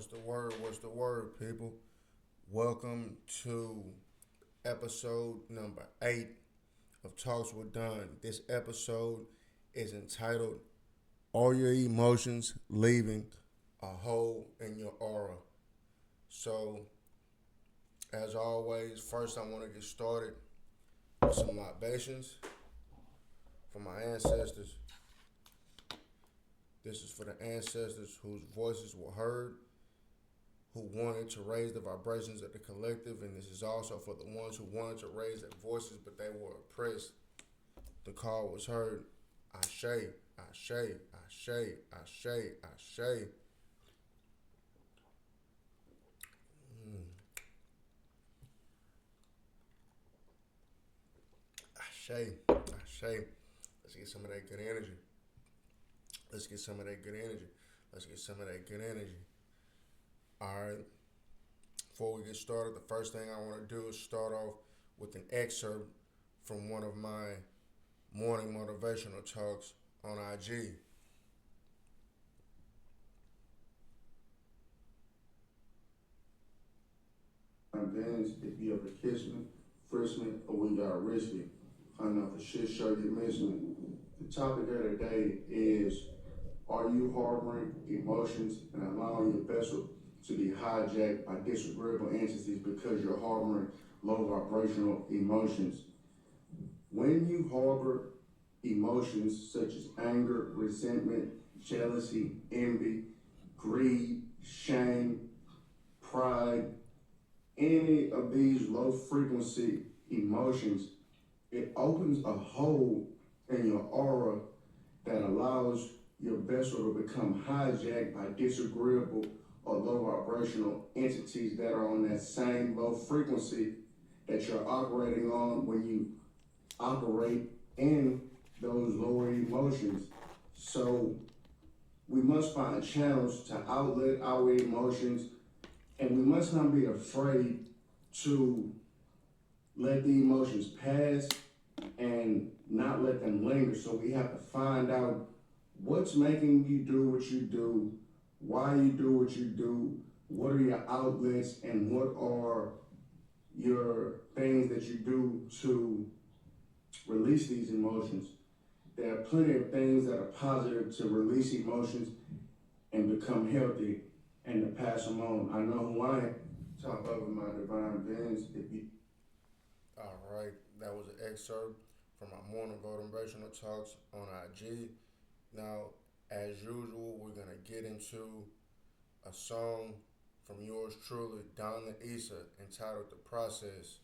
What's the word? What's the word, people? Welcome to episode number 8 of Talks with Don. This episode is entitled Are Your Emotions Leaving a Hole in Your Aura? So, as always, first I want to get started with some libations for my ancestors. This is for the ancestors whose voices were heard, who wanted to raise the vibrations of the collective, and this is also for the ones who wanted to raise their voices but they were oppressed. The call was heard. Ashe, Ashe, Ashe, Ashe, Ashe. Ashe, Ashe. Let's get some of that good energy. Let's get some of that good energy. Let's get some of that good energy. Alright. Before we get started, the first thing I want to do is start off with an excerpt from one of my morning motivational talks on IG. Bands, if you ever kiss me, frisk me, or we got risky. Find out for shit show you miss me. The topic of the day is, are you harboring emotions and allowing your vessel to be hijacked by disagreeable entities because you're harboring low vibrational emotions? When you harbor emotions such as anger, resentment, jealousy, envy, greed, shame, pride, any of these low frequency emotions, it opens a hole in your aura that allows your vessel to become hijacked by disagreeable or low vibrational entities that are on that same low frequency that you're operating on when you operate in those lower emotions. So we must find channels to outlet our emotions, and we must not be afraid to let the emotions pass and not let them linger. So we have to find out what's making you do what you do, why you do what you do, what are your outlets, and what are your things that you do to release these emotions. There are plenty of things that are positive to release emotions and become healthy and to pass them on. I know who I am. Top of my divine beings. Alright, that was an excerpt from my morning motivational talks on IG. Now, as usual, we're going to get into a song from yours truly, Donna Issa, entitled The Process.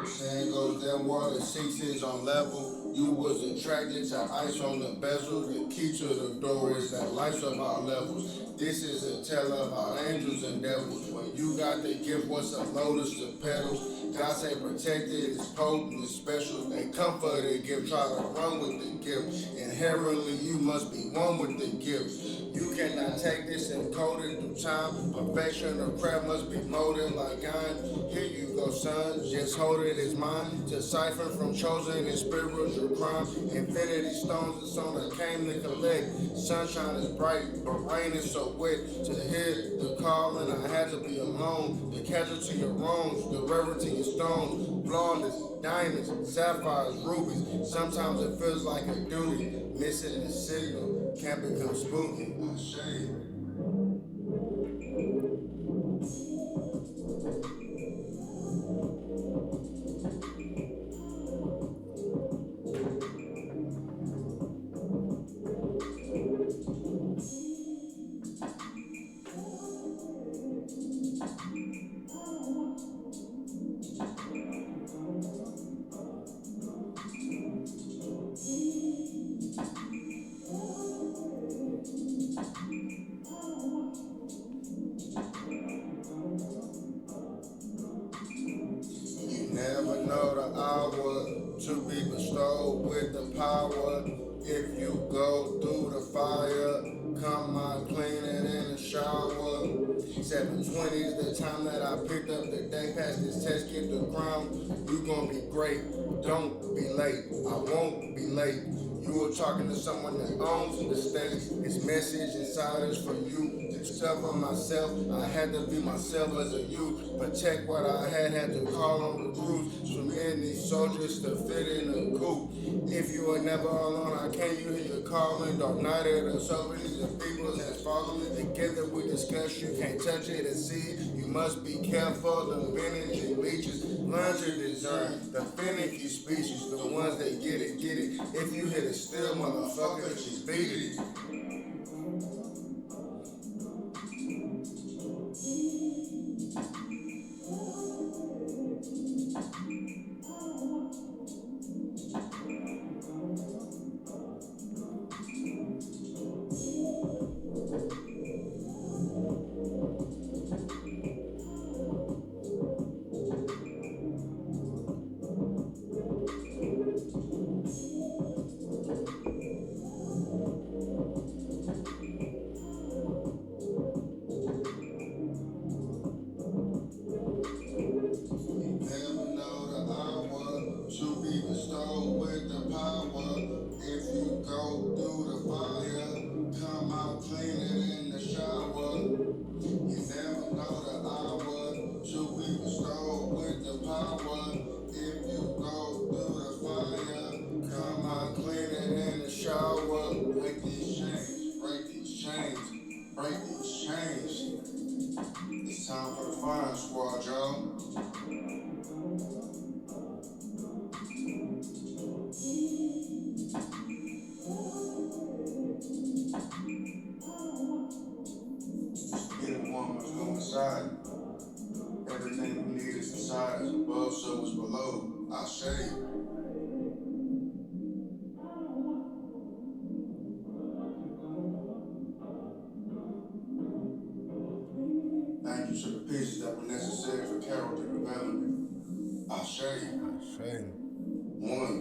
Saying goes that water 6 is on level. You was attracted to ice on the bezel. The key to the door is that life's of our levels. This is a tale of our angels and devils. When you got the gift, what's a lotus to petals? God say protected, it's potent, it's special. They come for the gift, try to run with the gift. Inherently, you must be one with the gift. You cannot take this and code it through time. Perfection of craft must be molded like iron. Here you go, son, just hold it as mine. To cipher from chosen and spiritual crime. Infinity stones is on I came to collect. Sunshine is bright, but rain is so wet. To hear the call and I had to be alone. The casualty of wrongs, the rarity of stones. Flawless, diamonds, sapphires, rubies. Sometimes it feels like a duty. Missing the signal, can't become spooky. I say. fire, come out cleaner than a shower. 720 is the time that I picked up the day. Pass this test, get the crown. You gon' be great. Don't be late. I won't be late. You were talking to someone that owns the stage. This message inside is for you. To discover myself, I had to be myself as a youth. Protect what I had to call on recruits. So many soldiers to fit in a coop. If you were never alone, I can't you hear your calling. Dark night of the sovereignty, the people that's following. Together we discuss, you can't touch it and see it. You must be careful, the vintage and leeches. Learn to discern the finicky species, the ones that get it, get it. If you hit it still, motherfucker, just beat it. Never know the hour to be bestowed with the power. If you go through the fire, come out cleaner in the shower. You never know the hour to be bestowed with the power. If you go through the fire, come out cleaner in the shower. Break these chains, break these chains, break these chains. It's time for the fire squad, y'all. Get a woman to go inside. Everything we need is inside, is above, so is below. I say, thank you to the pieces that were necessary for character development. I say, one,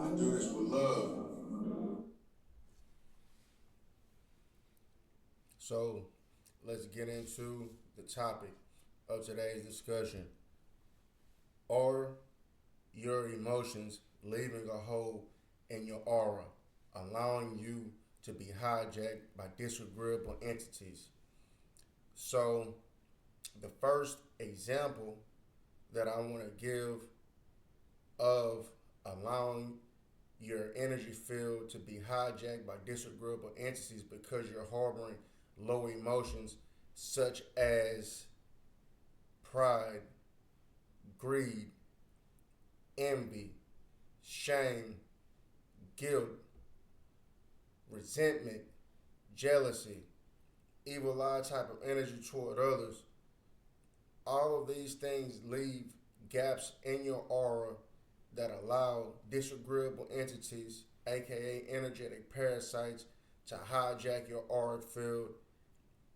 I do this with love. So, let's get into the topic of today's discussion. Are your emotions leaving a hole in your aura, allowing you to be hijacked by disagreeable entities? So, the first example that I want to give of allowing your energy field to be hijacked by disagreeable entities because you're harboring low emotions such as pride, greed, envy, shame, guilt, resentment, jealousy, evil eye type of energy toward others. All of these things leave gaps in your aura that allow disagreeable entities, aka energetic parasites, to hijack your auric field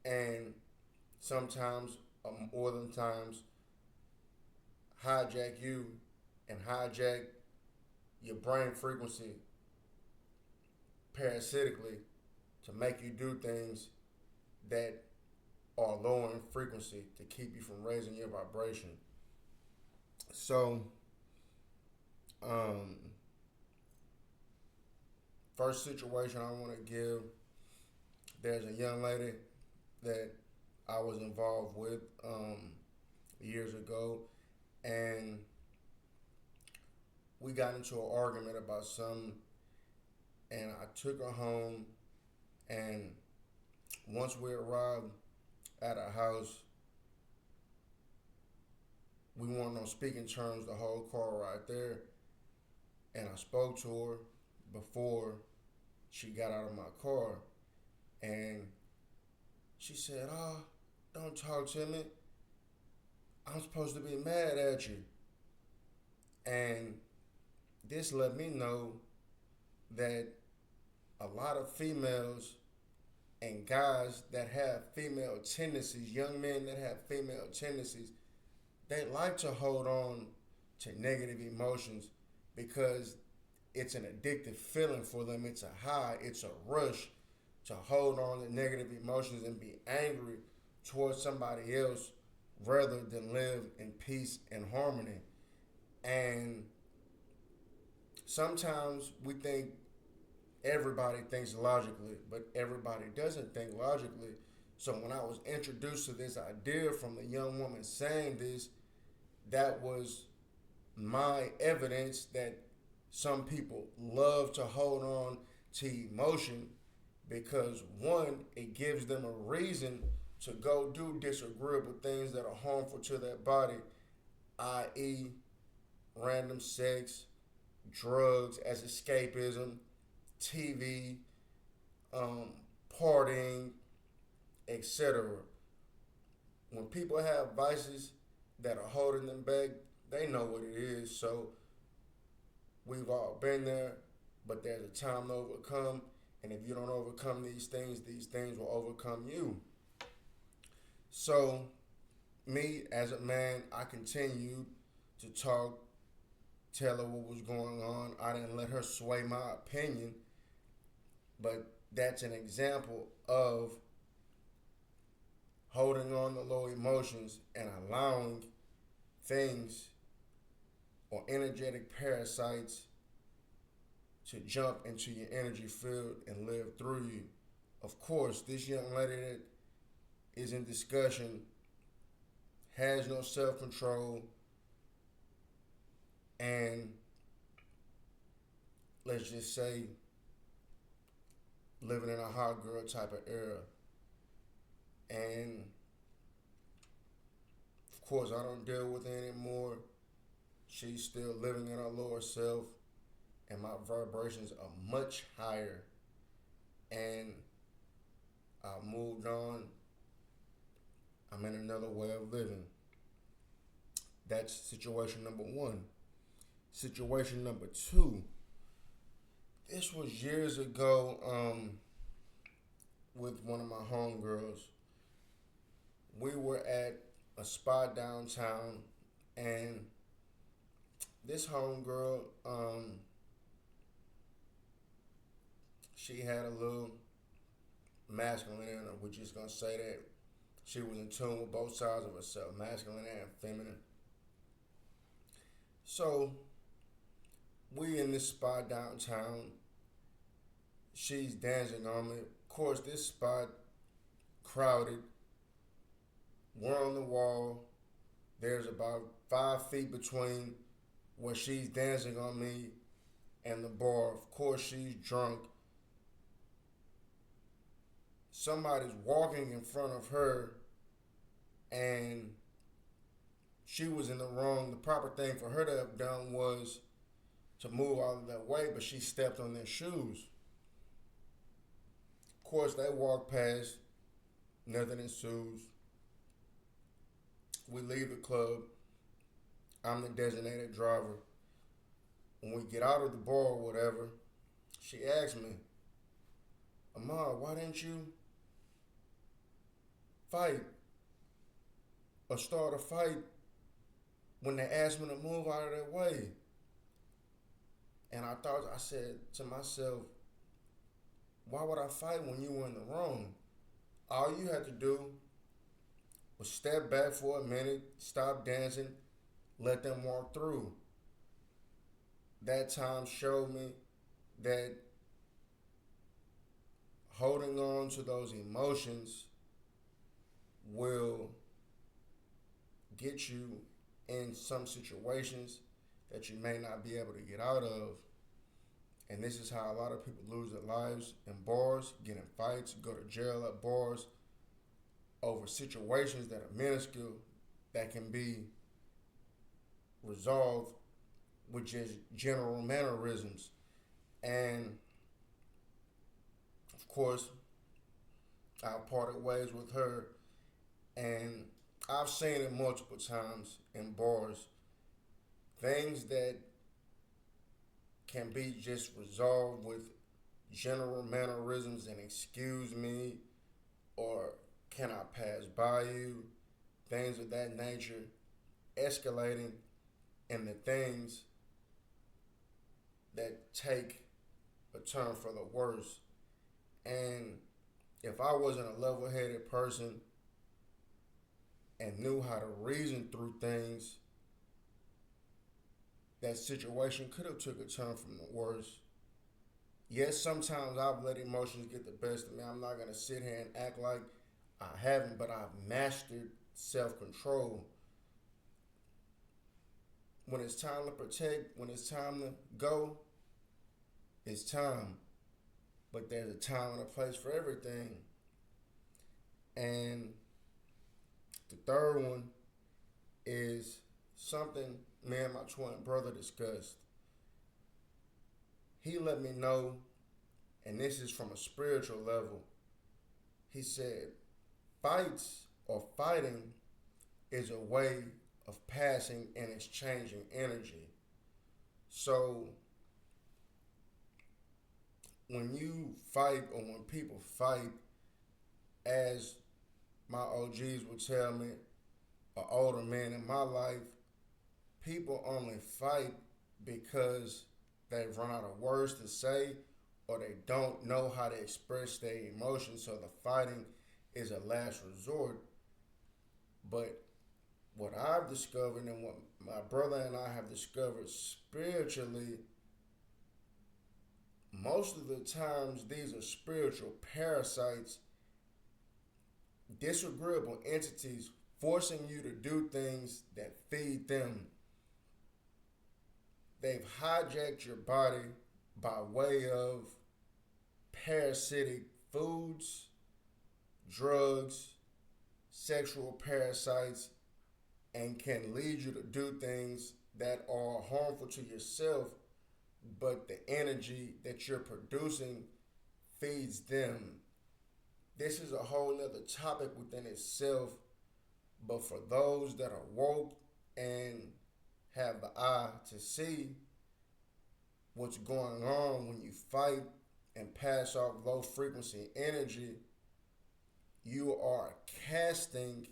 and sometimes, more than times, hijack you and hijack your brain frequency parasitically to make you do things that are low in frequency to keep you from raising your vibration. So, first situation I want to give, there's a young lady that I was involved with years ago, and we got into an argument about something, and I took her home, and once we arrived at our house, we weren't on speaking terms the whole car right there, and I spoke to her before she got out of my car, and she said, "Oh, don't talk to me. I'm supposed to be mad at you." And this let me know that a lot of females and guys that have female tendencies, young men that have female tendencies, they like to hold on to negative emotions because it's an addictive feeling for them. It's a high, it's a rush to hold on to negative emotions and be angry towards somebody else rather than live in peace and harmony. And sometimes we think everybody thinks logically, but everybody doesn't think logically. So when I was introduced to this idea from the young woman saying this, that was my evidence that some people love to hold on to emotion because one, it gives them a reason to go do disagreeable things that are harmful to their body, i.e., random sex, drugs as escapism, TV, um, partying, etc. When people have vices that are holding them back, they know what it is. So we've all been there, but there's a time to overcome. And if you don't overcome these things will overcome you. So, me as a man, I continued to talk, tell her what was going on. I didn't let her sway my opinion, but that's an example of holding on to low emotions and allowing things or energetic parasites to jump into your energy field and live through you. Of course, this young lady that is in discussion has no self control and let's just say living in a hot girl type of era. And of course, I don't deal with her anymore. She's still living in her lower self, and my vibrations are much higher. And I moved on. I'm in another way of living. That's situation number one. Situation number two. This was years ago with one of my homegirls. We were at a spot downtown, and this homegirl, she had a little masculine in her. We're just gonna say that she was in tune with both sides of herself, masculine and feminine. So we in this spot downtown. She's dancing on me. Of course, this spot crowded. We're on the wall. There's about 5 feet between where she's dancing on me and the bar. Of course, she's drunk. Somebody's walking in front of her, and she was in the wrong. The proper thing for her to have done was to move out of that way, but she stepped on their shoes. Of course, they walk past, nothing ensues. We leave the club. I'm the designated driver. When we get out of the bar or whatever, she asked me, Ahmad, why didn't you fight or start a fight when they asked me to move out of their way? And I said to myself, why would I fight when you were in the wrong? All you had to do was step back for a minute, stop dancing, let them walk through. That time showed me that holding on to those emotions will get you in some situations that you may not be able to get out of. And this is how a lot of people lose their lives in bars, get in fights, go to jail at bars over situations that are minuscule that can be resolved with just general mannerisms. And of course, I parted ways with her, and I've seen it multiple times in bars. Things that can be just resolved with general mannerisms and excuse me or can I pass by you, things of that nature, escalating into things that take a turn for the worse. And if I wasn't a level-headed person and knew how to reason through things, that situation could have took a turn from the worst. Yes, sometimes I've let emotions get the best of me. I'm not gonna sit here and act like I haven't, but I've mastered self-control. When it's time to protect, when it's time to go, it's time. But there's a time and a place for everything. And the third one is something me and my twin brother discussed. He let me know, and this is from a spiritual level. He said, fights or fighting is a way of passing and exchanging energy. So when you fight or when people fight, as my OGs would tell me, an older man in my life, people only fight because they've run out of words to say or they don't know how to express their emotions, so the fighting is a last resort. But what I've discovered and what my brother and I have discovered spiritually, most of the times these are spiritual parasites, disagreeable entities forcing you to do things that feed them. They've hijacked your body by way of parasitic foods, drugs, sexual parasites, and can lead you to do things that are harmful to yourself, but the energy that you're producing feeds them. This is a whole nother topic within itself, but for those that are woke and have the eye to see what's going on when you fight and pass off low frequency energy, you are casting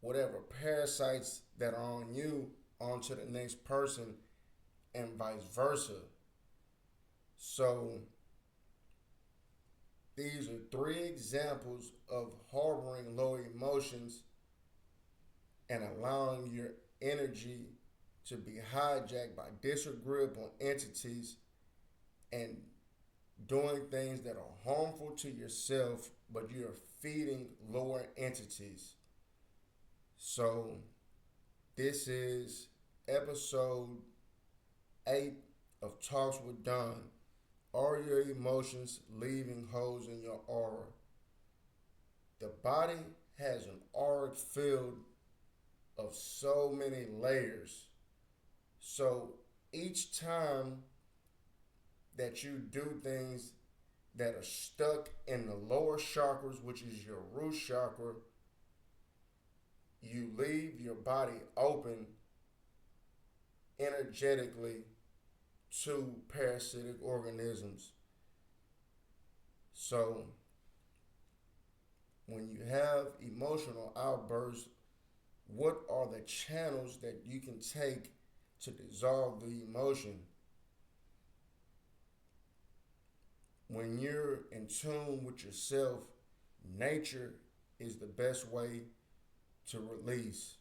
whatever parasites that are on you onto the next person and vice versa. So these are three examples of harboring low emotions and allowing your energy to be hijacked by disagreeable entities and doing things that are harmful to yourself, but you're feeding lower entities. So this is episode 8 of Talks with Don. Are your emotions leaving holes in your aura? The body has an auric field of so many layers. So each time that you do things that are stuck in the lower chakras, which is your root chakra, you leave your body open energetically to parasitic organisms. So when you have emotional outbursts, what are the channels that you can take to dissolve the emotion? When you're in tune with yourself, nature is the best way to release.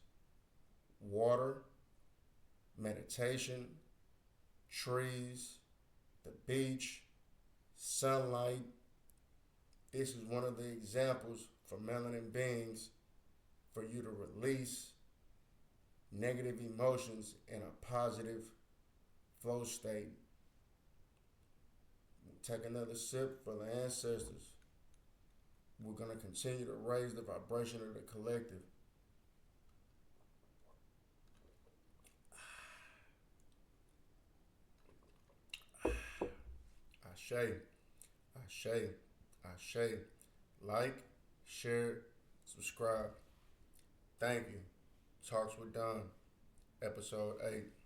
Water, meditation, trees, the beach, sunlight. This is one of the examples for melanin beings for you to release negative emotions in a positive flow state. Take another sip for the ancestors. We're going to continue to raise the vibration of the collective. Ashe, Ashe, Ashe. Like, share, subscribe. Thank you. Talks with Don, episode 8.